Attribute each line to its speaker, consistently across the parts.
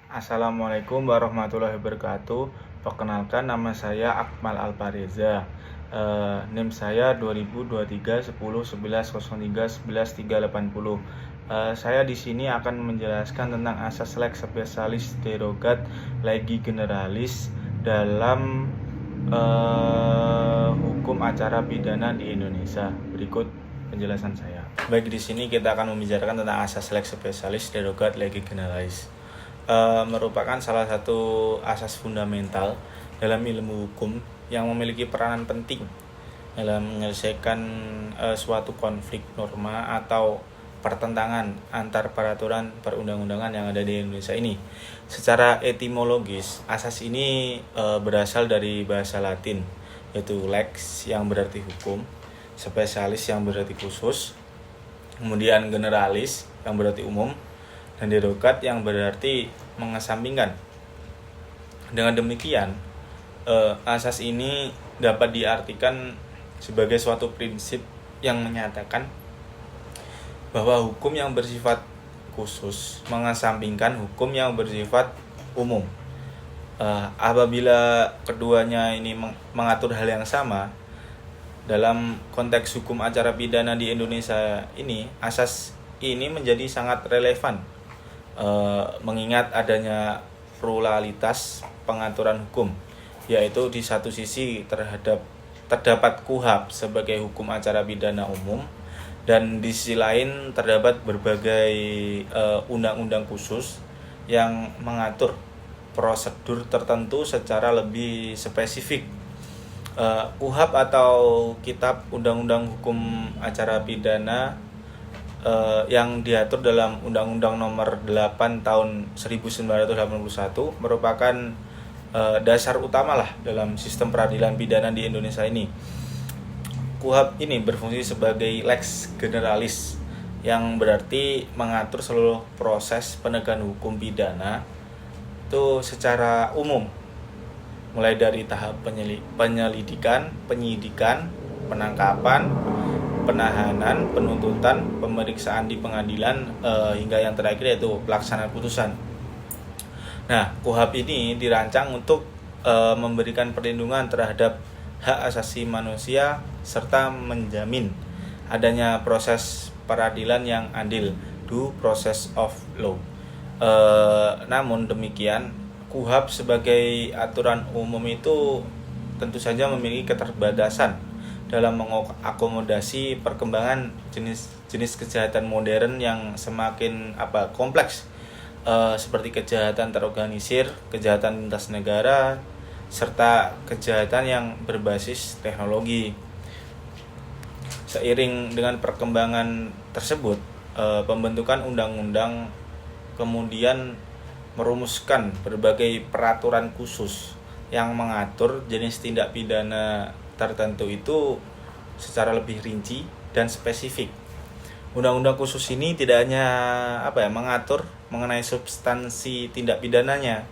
Speaker 1: Assalamualaikum warahmatullahi wabarakatuh. Perkenalkan, nama saya Akmal Alpareza. NIM saya 2023 10 11 03 11 380. Saya di sini akan menjelaskan tentang asas lex spesialis derogat legi generalis dalam hukum acara pidana di Indonesia. Berikut penjelasan saya. Baik, di sini kita akan membicarakan tentang asas lex spesialis derogat legi generalis. Merupakan salah satu asas fundamental dalam ilmu hukum yang memiliki peranan penting dalam menyelesaikan suatu konflik norma atau pertentangan antar peraturan perundang-undangan yang ada di Indonesia ini. Secara etimologis, asas ini berasal dari bahasa Latin, yaitu lex yang berarti hukum, spesialis yang berarti khusus, kemudian generalis yang berarti umum, dan derogat yang berarti mengesampingkan. Dengan demikian, asas ini dapat diartikan sebagai suatu prinsip yang menyatakan bahwa hukum yang bersifat khusus mengesampingkan hukum yang bersifat umum. Apabila keduanya ini mengatur hal yang sama, dalam konteks hukum acara pidana di Indonesia ini, asas ini menjadi sangat relevan, mengingat adanya pluralitas pengaturan hukum, yaitu di satu sisi terdapat KUHP sebagai hukum acara pidana umum, dan di sisi lain terdapat berbagai undang-undang khusus yang mengatur prosedur tertentu secara lebih spesifik. KUHP atau Kitab Undang-Undang Hukum Acara Pidana yang diatur dalam Undang-Undang Nomor 8 Tahun 1981 merupakan dasar utama lah dalam sistem peradilan pidana di Indonesia ini. KUHP ini berfungsi sebagai lex generalis yang berarti mengatur seluruh proses penegakan hukum pidana itu secara umum, mulai dari tahap penyelidikan, penyidikan, penangkapan, penahanan, penuntutan, pemeriksaan di pengadilan, hingga yang terakhir yaitu pelaksanaan putusan. Nah, KUHP ini dirancang untuk memberikan perlindungan terhadap hak asasi manusia serta menjamin adanya proses peradilan yang adil, due process of law. Namun demikian, KUHP sebagai aturan umum itu tentu saja memiliki keterbatasan dalam mengakomodasi perkembangan jenis kejahatan modern yang semakin kompleks, seperti kejahatan terorganisir, kejahatan lintas negara, serta kejahatan yang berbasis teknologi. Seiring dengan perkembangan tersebut, pembentukan undang-undang kemudian merumuskan berbagai peraturan khusus yang mengatur jenis tindak pidana tertentu itu secara lebih rinci dan spesifik. Undang-undang khusus ini tidak hanya mengatur mengenai substansi tindak pidananya,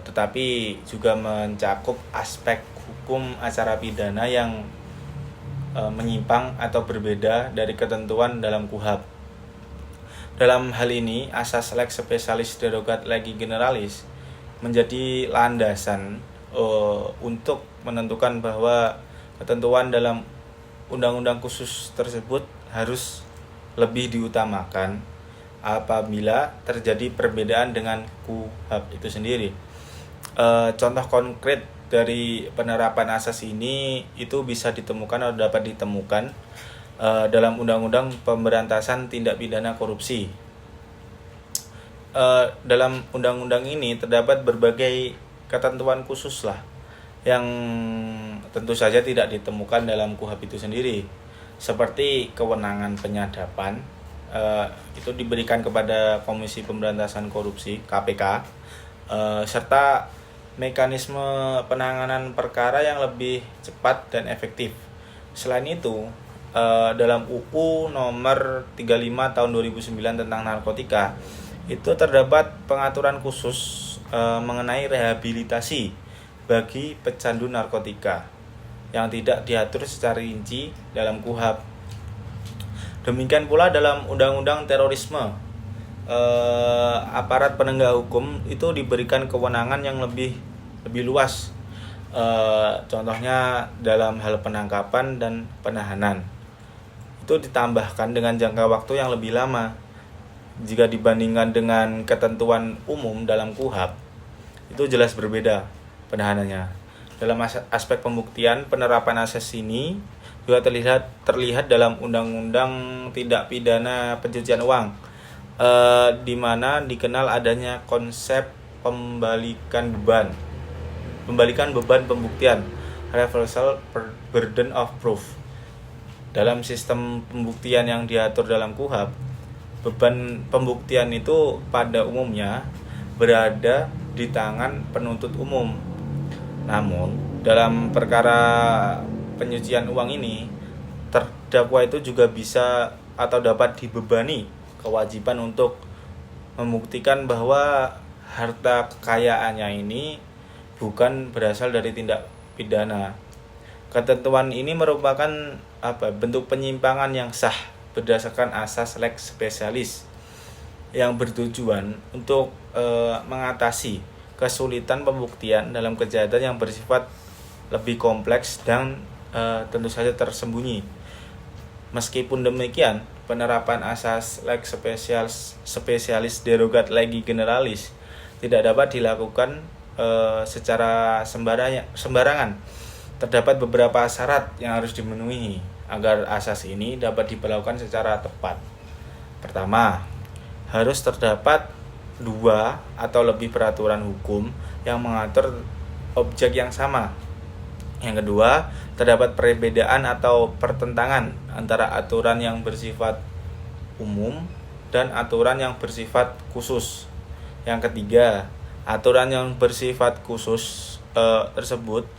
Speaker 1: tetapi juga mencakup aspek hukum acara pidana yang menyimpang atau berbeda dari ketentuan dalam KUHP. Dalam hal ini, asas lex spesialis derogat legi generalis menjadi landasan untuk menentukan bahwa ketentuan dalam undang-undang khusus tersebut harus lebih diutamakan apabila terjadi perbedaan dengan KUHP itu sendiri. Contoh konkret dari penerapan asas ini itu bisa ditemukan atau dapat ditemukan dalam Undang-Undang Pemberantasan Tindak Pidana Korupsi. Dalam undang-undang ini terdapat berbagai ketentuan khusus lah yang tentu saja tidak ditemukan dalam KUHP itu sendiri, seperti kewenangan penyadapan, itu diberikan kepada Komisi Pemberantasan Korupsi (KPK), serta mekanisme penanganan perkara yang lebih cepat dan efektif. Selain itu, dalam UU nomor 35 tahun 2009 tentang narkotika itu terdapat pengaturan khusus mengenai rehabilitasi bagi pecandu narkotika yang tidak diatur secara rinci dalam KUHP. Demikian pula dalam Undang-Undang Terorisme aparat penegak hukum itu diberikan kewenangan yang lebih luas. Contohnya dalam hal penangkapan dan penahanan itu ditambahkan dengan jangka waktu yang lebih lama jika dibandingkan dengan ketentuan umum dalam KUHP. Itu jelas berbeda penahanannya. Dalam aspek pembuktian, penerapan asas ini juga terlihat dalam Undang-Undang Tindak Pidana Pencucian Uang, di mana dikenal adanya konsep pembalikan beban pembuktian, reversal burden of proof. Dalam sistem pembuktian yang diatur dalam KUHP, beban pembuktian itu pada umumnya berada di tangan penuntut umum. Namun, dalam perkara pencucian uang ini, terdakwa itu juga bisa atau dapat dibebani kewajiban untuk membuktikan bahwa harta kekayaannya ini bukan berasal dari tindak pidana. Ketentuan ini merupakan bentuk penyimpangan yang sah berdasarkan asas lex specialis yang bertujuan untuk mengatasi kesulitan pembuktian dalam kejahatan yang bersifat lebih kompleks dan tentu saja tersembunyi. Meskipun demikian, penerapan asas lex specialis derogat legi generalis tidak dapat dilakukan secara sembarangan. Terdapat beberapa syarat yang harus dimenuhi agar asas ini dapat diberlakukan secara tepat. Pertama, harus terdapat 2 atau lebih peraturan hukum yang mengatur objek yang sama. Yang kedua, terdapat perbedaan atau pertentangan antara aturan yang bersifat umum dan aturan yang bersifat khusus. Yang ketiga, aturan yang bersifat khusus tersebut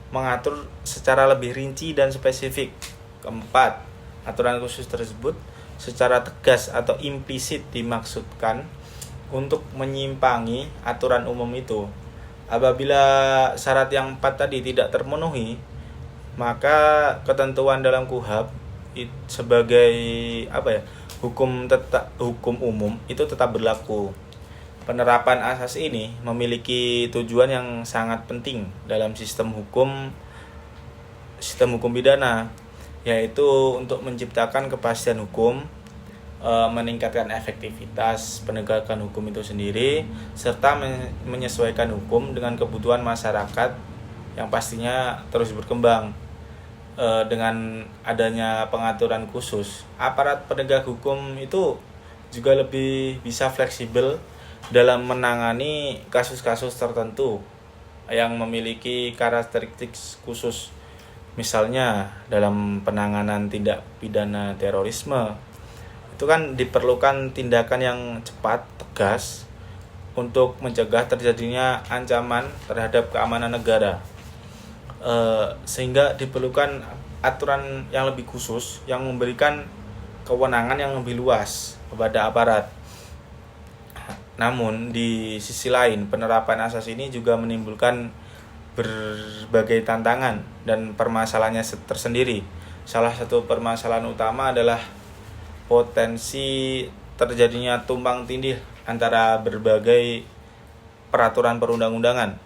Speaker 1: mengatur secara lebih rinci dan spesifik. Keempat, aturan khusus tersebut secara tegas atau implisit dimaksudkan untuk menyimpangi aturan umum itu. Apabila syarat yang 4 tadi tidak terpenuhi, maka ketentuan dalam KUHP sebagai hukum umum itu tetap berlaku. Penerapan asas ini memiliki tujuan yang sangat penting dalam sistem hukum pidana, yaitu untuk menciptakan kepastian hukum, meningkatkan efektivitas penegakan hukum itu sendiri, serta menyesuaikan hukum dengan kebutuhan masyarakat yang pastinya terus berkembang. Dengan adanya pengaturan khusus, aparat penegak hukum itu juga lebih bisa fleksibel dalam menangani kasus-kasus tertentu yang memiliki karakteristik khusus. Misalnya dalam penanganan tindak pidana terorisme, itu kan diperlukan tindakan yang cepat, tegas untuk mencegah terjadinya ancaman terhadap keamanan negara. Sehingga diperlukan aturan yang lebih khusus yang memberikan kewenangan yang lebih luas kepada aparat. Namun di sisi lain, penerapan asas ini juga menimbulkan berbagai tantangan dan permasalahannya tersendiri. Salah satu permasalahan utama adalah potensi terjadinya tumpang tindih antara berbagai peraturan perundang-undangan.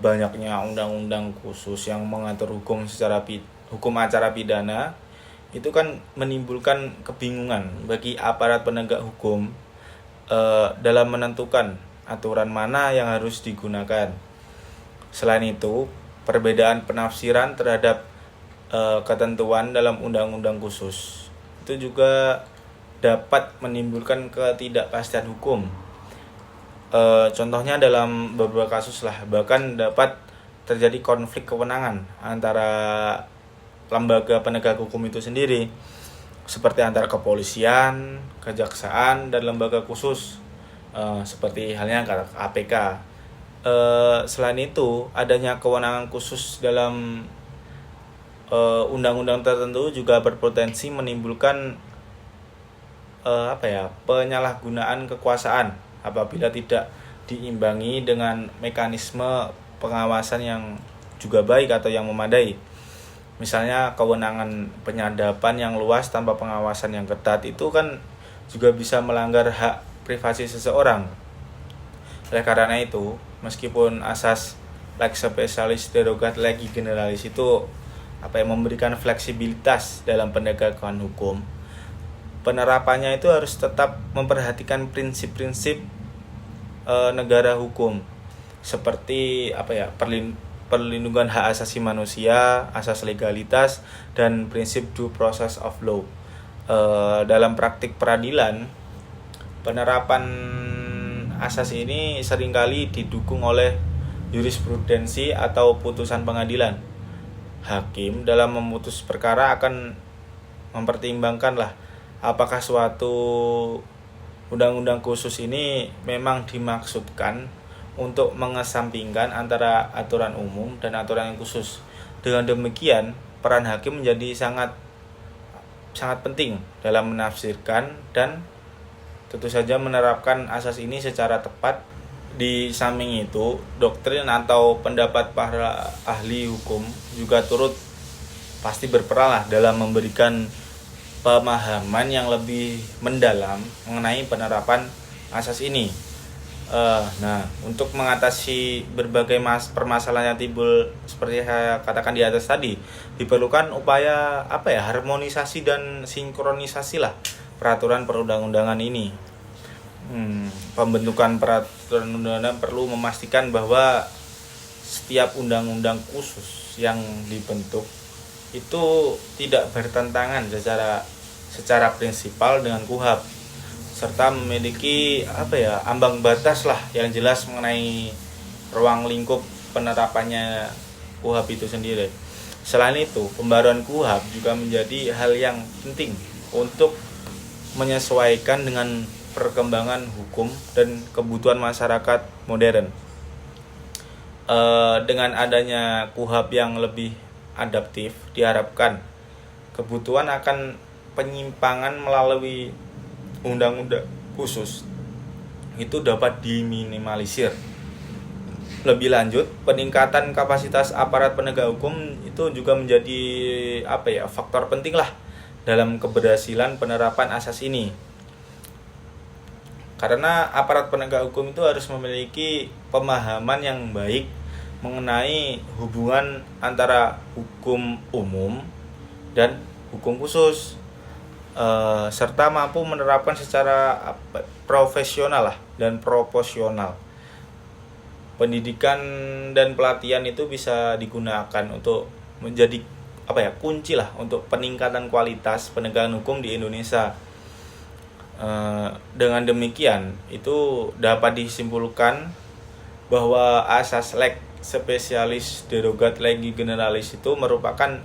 Speaker 1: Banyaknya undang-undang khusus yang mengatur hukum acara pidana itu kan menimbulkan kebingungan bagi aparat penegak hukum dalam menentukan aturan mana yang harus digunakan. Selain itu, perbedaan penafsiran terhadap ketentuan dalam undang-undang khusus itu juga dapat menimbulkan ketidakpastian hukum. Contohnya dalam beberapa kasus bahkan dapat terjadi konflik kewenangan antara lembaga penegak hukum itu sendiri, seperti antara kepolisian, kejaksaan, dan lembaga khusus seperti halnya KPK. Selain itu, adanya kewenangan khusus dalam undang-undang tertentu juga berpotensi menimbulkan penyalahgunaan kekuasaan apabila tidak diimbangi dengan mekanisme pengawasan yang juga baik atau yang memadai. Misalnya kewenangan penyadapan yang luas tanpa pengawasan yang ketat itu kan juga bisa melanggar hak privasi seseorang. Oleh karena itu, meskipun asas lex specialis derogat legi generalis itu memberikan fleksibilitas dalam penegakan hukum, penerapannya itu harus tetap memperhatikan prinsip-prinsip negara hukum seperti perlindungan hak asasi manusia, asas legalitas, dan prinsip due process of law. Dalam praktik peradilan, penerapan asas ini seringkali didukung oleh jurisprudensi atau putusan pengadilan. Hakim dalam memutus perkara akan mempertimbangkanlah apakah suatu undang-undang khusus ini memang dimaksudkan untuk mengesampingkan antara aturan umum dan aturan yang khusus. Dengan demikian, peran hakim menjadi sangat penting dalam menafsirkan dan tentu saja menerapkan asas ini secara tepat. Di samping itu, doktrin atau pendapat para ahli hukum juga turut pasti berperan lah dalam memberikan pemahaman yang lebih mendalam mengenai penerapan asas ini. Untuk mengatasi berbagai permasalahan yang timbul seperti saya katakan di atas tadi, diperlukan upaya harmonisasi dan sinkronisasi lah peraturan perundang-undangan ini. Pembentukan peraturan undang-undang perlu memastikan bahwa setiap undang-undang khusus yang dibentuk itu tidak bertentangan secara prinsipal dengan KUHP, serta memiliki ambang batas lah yang jelas mengenai ruang lingkup penerapannya KUHP itu sendiri. Selain itu, pembaruan KUHP juga menjadi hal yang penting untuk menyesuaikan dengan perkembangan hukum dan kebutuhan masyarakat modern. Dengan adanya KUHP yang lebih adaptif, diharapkan kebutuhan akan penyimpangan melalui undang-undang khusus itu dapat diminimalisir. Lebih lanjut, peningkatan kapasitas aparat penegak hukum itu juga menjadi faktor penting lah dalam keberhasilan penerapan asas ini. Karena aparat penegak hukum itu harus memiliki pemahaman yang baik mengenai hubungan antara hukum umum dan hukum khusus, serta mampu menerapkan secara profesional lah dan proporsional. Pendidikan dan pelatihan itu bisa digunakan untuk menjadi kunci lah untuk peningkatan kualitas penegakan hukum di Indonesia. Dengan demikian itu dapat disimpulkan bahwa asas lex specialis derogat legi generalis itu merupakan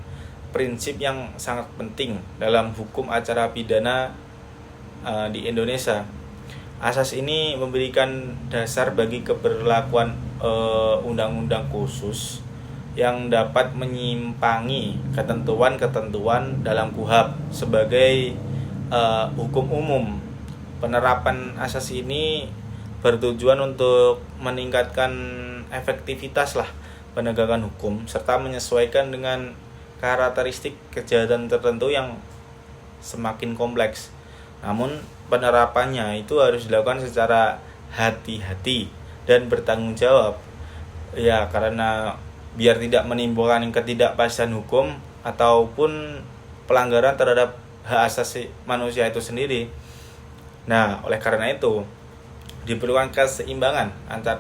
Speaker 1: prinsip yang sangat penting dalam hukum acara pidana di Indonesia. Asas ini memberikan dasar bagi keberlakuan undang-undang khusus yang dapat menyimpangi ketentuan-ketentuan dalam KUHP sebagai hukum umum. Penerapan asas ini bertujuan untuk meningkatkan efektivitas lah penegakan hukum serta menyesuaikan dengan karakteristik kejahatan tertentu yang semakin kompleks. Namun penerapannya itu harus dilakukan secara hati-hati dan bertanggung jawab. Ya, karena biar tidak menimbulkan ketidakpastian hukum ataupun pelanggaran terhadap hak asasi manusia itu sendiri. Nah, oleh karena itu diperlukan keseimbangan antara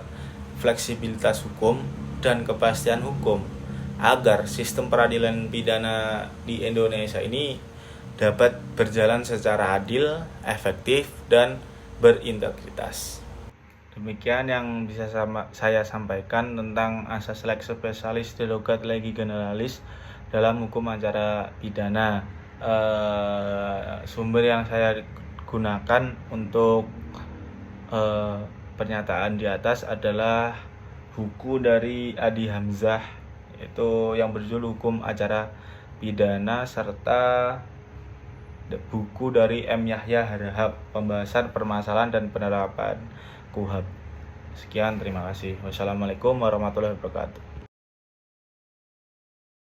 Speaker 1: fleksibilitas hukum dan kepastian hukum agar sistem peradilan pidana di Indonesia ini dapat berjalan secara adil, efektif, dan berintegritas. Demikian yang bisa saya sampaikan tentang asas lex specialis derogat legi generalis dalam hukum acara pidana. Sumber yang saya gunakan untuk pernyataan di atas adalah buku dari Adi Hamzah, yaitu yang berjudul Hukum Acara Pidana, serta buku dari M. Yahya Harahap, Pembahasan Permasalahan dan Penerapan KUHP. Sekian, terima kasih. Wassalamualaikum warahmatullahi wabarakatuh.